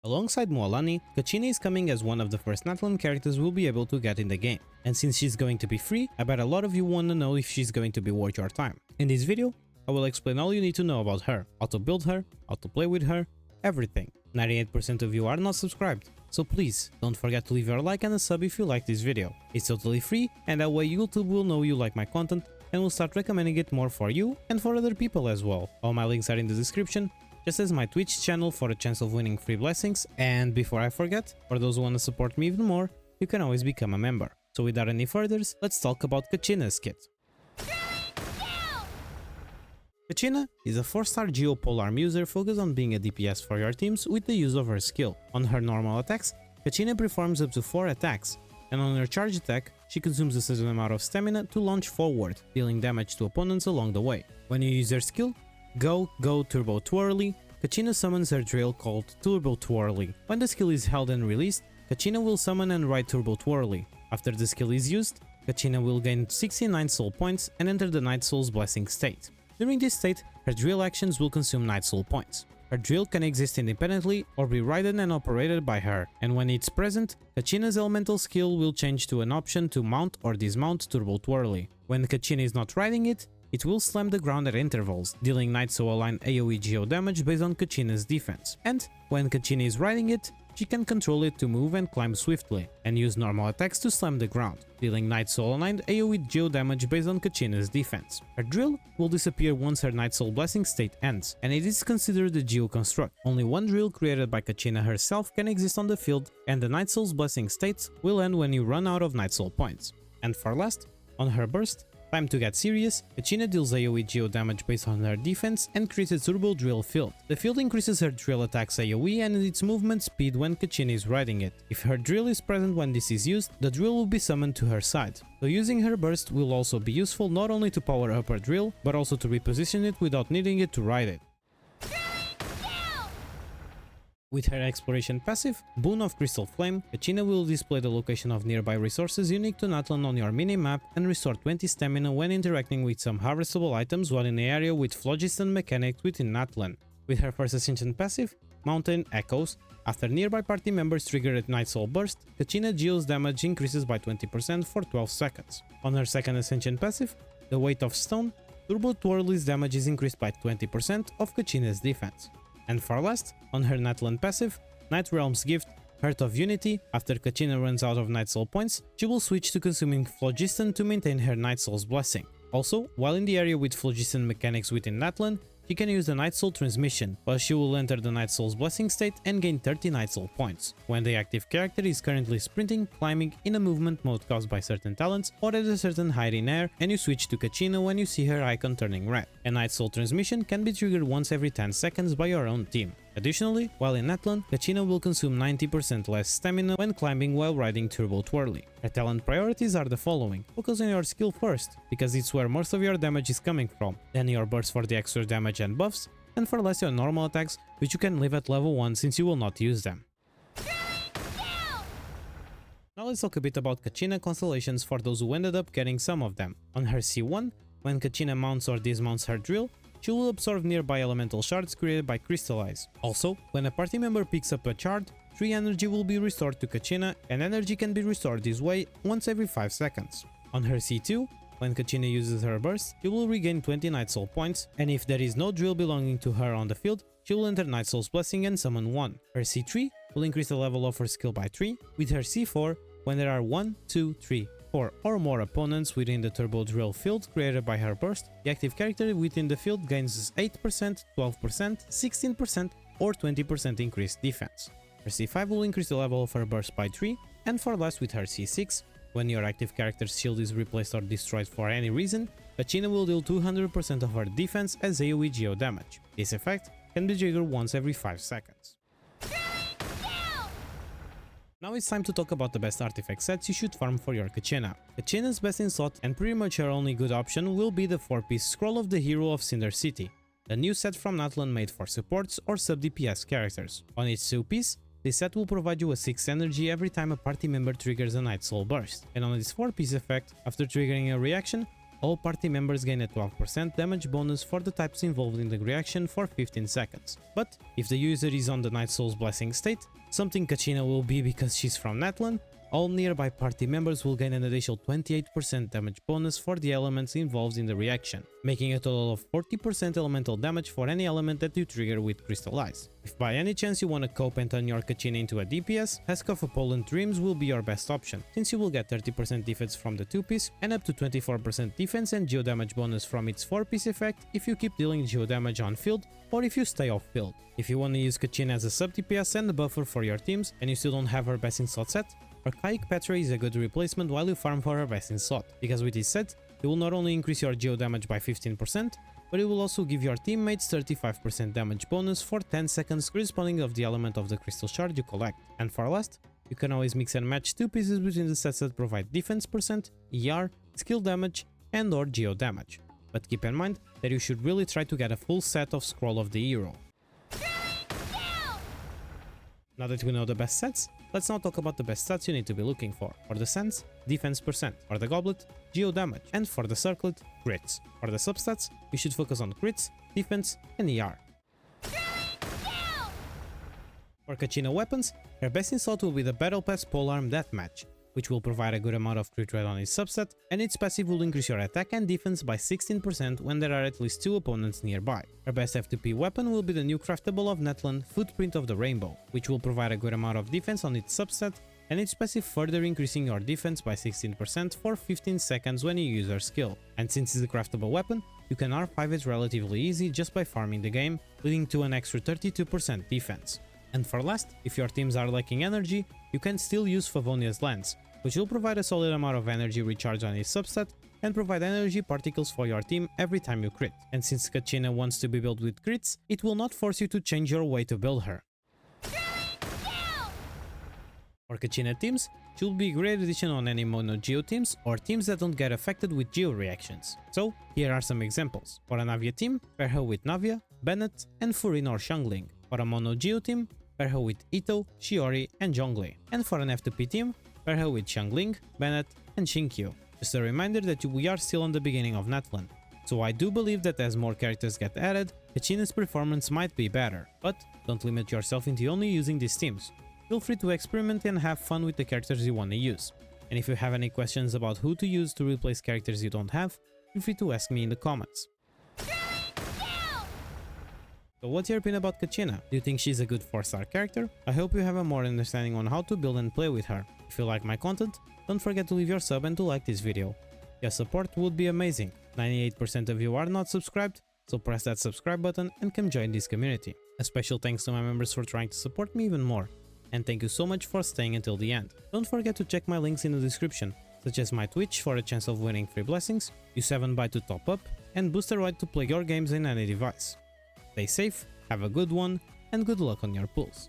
Alongside Mualani, Kachina is coming as one of the first Natlan characters we'll be able to get in the game. And since she's going to be free, I bet a lot of you want to know if she's going to be worth your time. In this video, I will explain all you need to know about her, how to build her, how to play with her, everything. 98% of you are not subscribed, so please don't forget to leave your like and a sub if you like this video. It's totally free, and that way YouTube will know you like my content and will start recommending it more for you and for other people as well. All my links are in the description, just as my Twitch channel for a chance of winning free blessings. And before I forget, for those who want to support me even more, you can always become a member. So without any furthers, let's talk about Kachina's kit. Kachina is a 4-star geopolar user focused on being a DPS for your teams with the use of her skill. On her normal attacks, Kachina performs up to 4 attacks, and on her charge attack, she consumes a certain amount of stamina to launch forward, dealing damage to opponents along the way. When you use her skill, Go Turbo Twirly, Kachina summons her drill called Turbo Twirly. When the skill is held and released, Kachina will summon and ride Turbo Twirly. After the skill is used, Kachina will gain 69 soul points and enter the Night Soul's blessing state. During this state, her drill actions will consume Night Soul points. Her drill can exist independently or be ridden and operated by her, and when it's present, Kachina's elemental skill will change to an option to mount or dismount Turbo Twirly. When Kachina is not riding it, it will slam the ground at intervals, dealing Night Soul aligned AoE geo damage based on Kachina's defense. And when Kachina is riding it, she can control it to move and climb swiftly, and use normal attacks to slam the ground, dealing Night Soul aligned AoE geo damage based on Kachina's defense. Her drill will disappear once her Night Soul blessing state ends, and it is considered a geo construct. Only one drill created by Kachina herself can exist on the field, and the Night Soul's blessing states will end when you run out of Night Soul points. And for last, on her burst, Time to get serious, Kachina deals AoE geo damage based on her defense and creates a turbo drill field. The field increases her drill attacks AoE and its movement speed when Kachina is riding it. If her drill is present when this is used, the drill will be summoned to her side. So using her burst will also be useful not only to power up her drill, but also to reposition it without needing it to ride it. With her exploration passive, Boon of Crystal Flame, Kachina will display the location of nearby resources unique to Natlan on your minimap and restore 20 stamina when interacting with some harvestable items while in the area with phlogiston mechanics within Natlan. With her first Ascension passive, Mountain Echoes, after nearby party members trigger a Night Soul burst, Kachina Geo's damage increases by 20% for 12 seconds. On her second Ascension passive, the Weight of Stone, Turbo Twirly's damage is increased by 20% of Kachina's defense. And for last, on her Natlan passive, Night Realm's Gift, Heart of Unity, after Kachina runs out of Night Soul points, she will switch to consuming Phlogiston to maintain her Night Soul's blessing. Also, while in the area with Phlogiston mechanics within Natlan, she can use the Night Soul transmission, but she will enter the Night Soul's blessing state and gain 30 Night Soul points, when the active character is currently sprinting, climbing in a movement mode caused by certain talents or at a certain height in air, and you switch to Kachina when you see her icon turning red. A Night Soul transmission can be triggered once every 10 seconds by your own team. Additionally, while in Natlan, Kachina will consume 90% less stamina when climbing while riding Turbo Twirly. Her talent priorities are the following: focus on your skill first, because it's where most of your damage is coming from, then your burst for the extra damage and buffs, and for less your normal attacks, which you can leave at level 1 since you will not use them. Now let's talk a bit about Kachina Constellations for those who ended up getting some of them. On her C1, when Kachina mounts or dismounts her drill, she will absorb nearby elemental shards created by Crystallize. Also, when a party member picks up a shard, 3 energy will be restored to Kachina, and energy can be restored this way once every 5 seconds. On her C2, when Kachina uses her burst, she will regain 20 Night Soul points, and if there is no drill belonging to her on the field, she will enter Night Soul's blessing and summon 1. Her C3 will increase the level of her skill by 3, with her C4 when there are 1, 2, 3, 4 or more opponents within the Turbo Drill field created by her burst, the active character within the field gains 8%, 12%, 16% or 20% increased defense. Her C5 will increase the level of her burst by 3, and for last with her C6, when your active character's shield is replaced or destroyed for any reason, Kachina will deal 200% of her defense as AoE geo damage. This effect can be triggered once every 5 seconds. Now it's time to talk about the best artifact sets you should farm for your Kachina. Kachina's best in slot and pretty much her only good option will be the 4-piece Scroll of the Hero of Cinder City, a new set from Natlan made for supports or sub-DPS characters. On each 2-piece, this set will provide you a 6 energy every time a party member triggers a Night Soul burst, and on its 4-piece effect, after triggering a reaction, all party members gain a 12% damage bonus for the types involved in the reaction for 15 seconds. But if the user is on the Night Soul's Blessing state, something Kachina will be because she's from Natlan, all nearby party members will gain an additional 28% damage bonus for the elements involved in the reaction, making a total of 40% elemental damage for any element that you trigger with Crystallize. If by any chance you want to cope and turn your Kachina into a DPS, Husk of Apollon Dreams will be your best option, since you will get 30% defense from the 2-piece and up to 24% defense and geo damage bonus from its 4-piece effect if you keep dealing geo damage on field or if you stay off field. If you want to use Kachina as a sub DPS and a buffer for your teams and you still don't have her best in slot set, Archaic Petra is a good replacement while you farm for her best in slot, because with this set, it will not only increase your geo damage by 15%, but it will also give your teammates 35% damage bonus for 10 seconds corresponding of the element of the crystal shard you collect. And for last, you can always mix and match two pieces between the sets that provide defense percent, ER, skill damage, and or geo damage. But keep in mind that you should really try to get a full set of Scroll of the Hero. Now that we know the best sets, let's now talk about the best stats you need to be looking for. For the Sands, defense percent. For the Goblet, geo damage. And for the Circlet, crits. For the substats, you should focus on crits, defense, and ER. For Kachina weapons, her best in slot will be the Battle Pass Polearm Deathmatch, which will provide a good amount of crit rate on its subset, and its passive will increase your attack and defense by 16% when there are at least 2 opponents nearby. Her best F2P weapon will be the new craftable of Natlan Footprint of the Rainbow, which will provide a good amount of defense on its subset, and its passive further increasing your defense by 16% for 15 seconds when you use her skill. And since it's a craftable weapon, you can R5 it relatively easy just by farming the game, leading to an extra 32% defense. And for last, if your teams are lacking energy, you can still use Favonia's Lance, which will provide a solid amount of energy recharge on his subset and provide energy particles for your team every time you crit. And since Kachina wants to be built with crits, it will not force you to change your way to build her. For Kachina teams, she will be a great addition on any mono geo teams or teams that don't get affected with geo reactions. So here are some examples. For a Navia team, pair her with Navia, Bennett, and Furin or Xiangling. For a mono geo team, pair her with Ito, Shiori, and Zhongli. And for an F2P team, pair her with Xiangling, Bennett, and Xinkyu. Just a reminder that we are still on the beginning of Natlan, so I do believe that as more characters get added, Kachina's performance might be better, but don't limit yourself into only using these teams. Feel free to experiment and have fun with the characters you want to use. And if you have any questions about who to use to replace characters you don't have, feel free to ask me in the comments. So what's your opinion about Kachina? Do you think she's a good 4-star character? I hope you have a more understanding on how to build and play with her. If you like my content, don't forget to leave your sub and to like this video. Your support would be amazing. 98% of you are not subscribed, so press that subscribe button and come join this community. A special thanks to my members for trying to support me even more. And thank you so much for staying until the end. Don't forget to check my links in the description, such as my Twitch for a chance of winning free blessings, U7 to top up, and Booster Ride to play your games in any device. Stay safe, have a good one, and good luck on your pulls.